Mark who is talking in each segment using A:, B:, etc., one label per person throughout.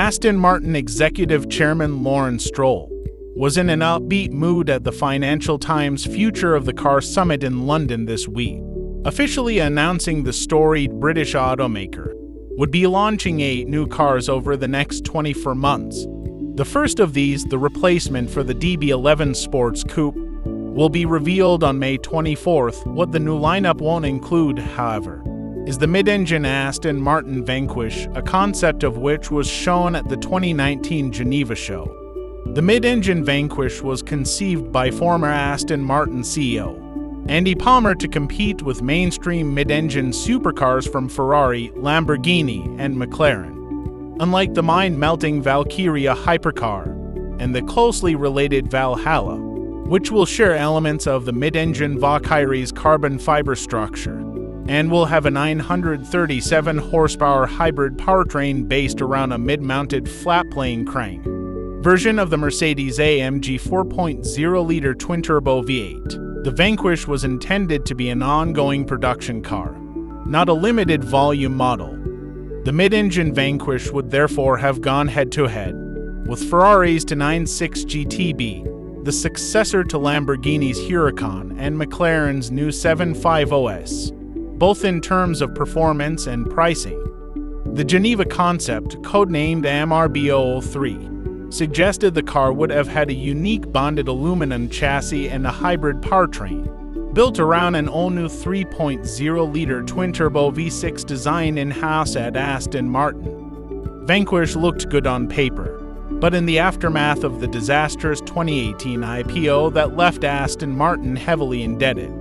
A: Aston Martin Executive Chairman Lawrence Stroll was in an upbeat mood at the Financial Times Future of the Car Summit in London this week, officially announcing the Storied British automaker would be launching 8 new cars over the next 24 months. The first of these, the replacement for the DB11 Sports Coupe, will be revealed on May 24th. What the new lineup won't include, however, is the mid-engine Aston Martin Vanquish, a concept of which was shown at the 2019 Geneva show. The mid-engine Vanquish was conceived by former Aston Martin CEO Andy Palmer to compete with mainstream mid-engine supercars from Ferrari, Lamborghini, and McLaren. Unlike the mind-melting Valkyria hypercar and the closely related Valhalla, which will share elements of the mid-engine Valkyrie's carbon fiber structure, and will have a 937 horsepower hybrid powertrain based around a mid-mounted flat-plane crank version of the Mercedes-AMG 4.0-liter twin-turbo V8. The Vanquish was intended to be an ongoing production car, not a limited volume model. The mid-engine Vanquish would therefore have gone head-to-head with Ferrari's 296 GTB, the successor to Lamborghini's Huracan, and McLaren's new 750S, both in terms of performance and pricing. The Geneva concept, codenamed MRB003, suggested the car would have had a unique bonded aluminum chassis and a hybrid powertrain, built around an all-new 3.0-liter twin-turbo V6 design in-house at Aston Martin. Vanquish looked good on paper, but in the aftermath of the disastrous 2018 IPO that left Aston Martin heavily indebted,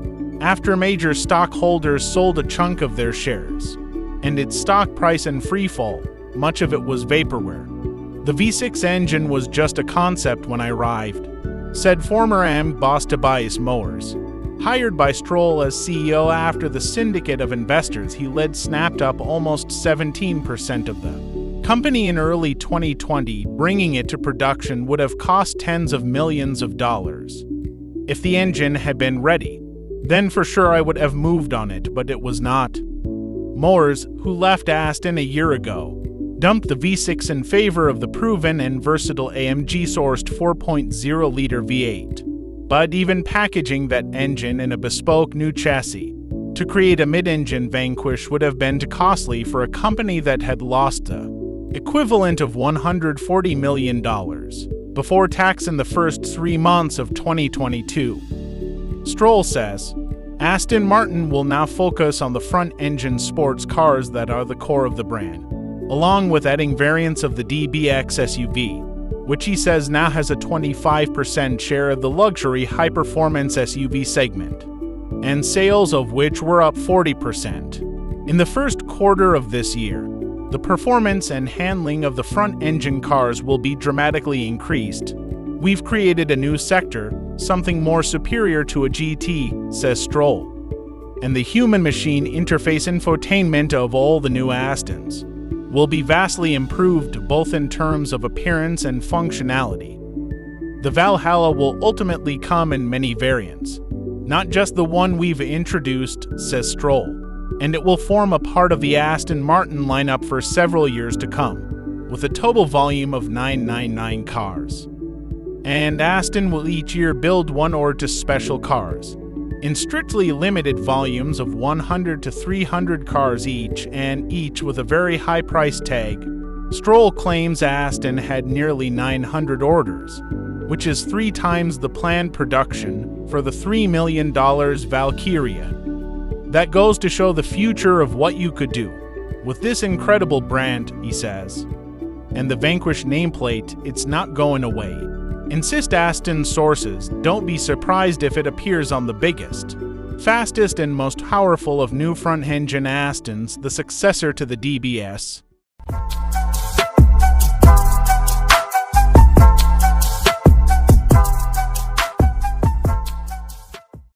A: after major stockholders sold a chunk of their shares, and its stock price in freefall, much of it was vaporware. The V6 engine was just a concept when I arrived, said former AM boss Tobias Mowers. Hired by Stroll as CEO after the syndicate of investors he led snapped up almost 17% of the company in early 2020, bringing it to production would have cost tens of millions of dollars. If the engine had been ready, then for sure I would have moved on it, but it was not. Mowers, who left Aston a year ago, dumped the V6 in favor of the proven and versatile AMG-sourced 4.0-liter V8. But even packaging that engine in a bespoke new chassis to create a mid-engine Vanquish would have been too costly for a company that had lost the equivalent of $140 million before tax in the first 3 months of 2022. Stroll says, Aston Martin will now focus on the front-engine sports cars that are the core of the brand, along with adding variants of the DBX SUV, which he says now has a 25% share of the luxury high-performance SUV segment, and sales of which were up 40%. In the first quarter of this year, the performance and handling of the front-engine cars will be dramatically increased. We've created a new sector, something more superior to a GT, says Stroll. And the human-machine interface infotainment of all the new Astons will be vastly improved both in terms of appearance and functionality. The Valhalla will ultimately come in many variants, not just the one we've introduced, says Stroll, and it will form a part of the Aston Martin lineup for several years to come, with a total volume of 999 cars. And Aston will each year build 1 or 2 special cars, in strictly limited volumes of 100 to 300 cars each, and each with a very high price tag. Stroll claims Aston had nearly 900 orders, which is 3 times the planned production for the $3 million Valkyria. That goes to show the future of what you could do with this incredible brand, he says. And the Vanquish nameplate, it's not going away. Insist Aston sources. Don't be surprised if it appears on the biggest, fastest and most powerful of new front-engine Astons, the successor to the DBS.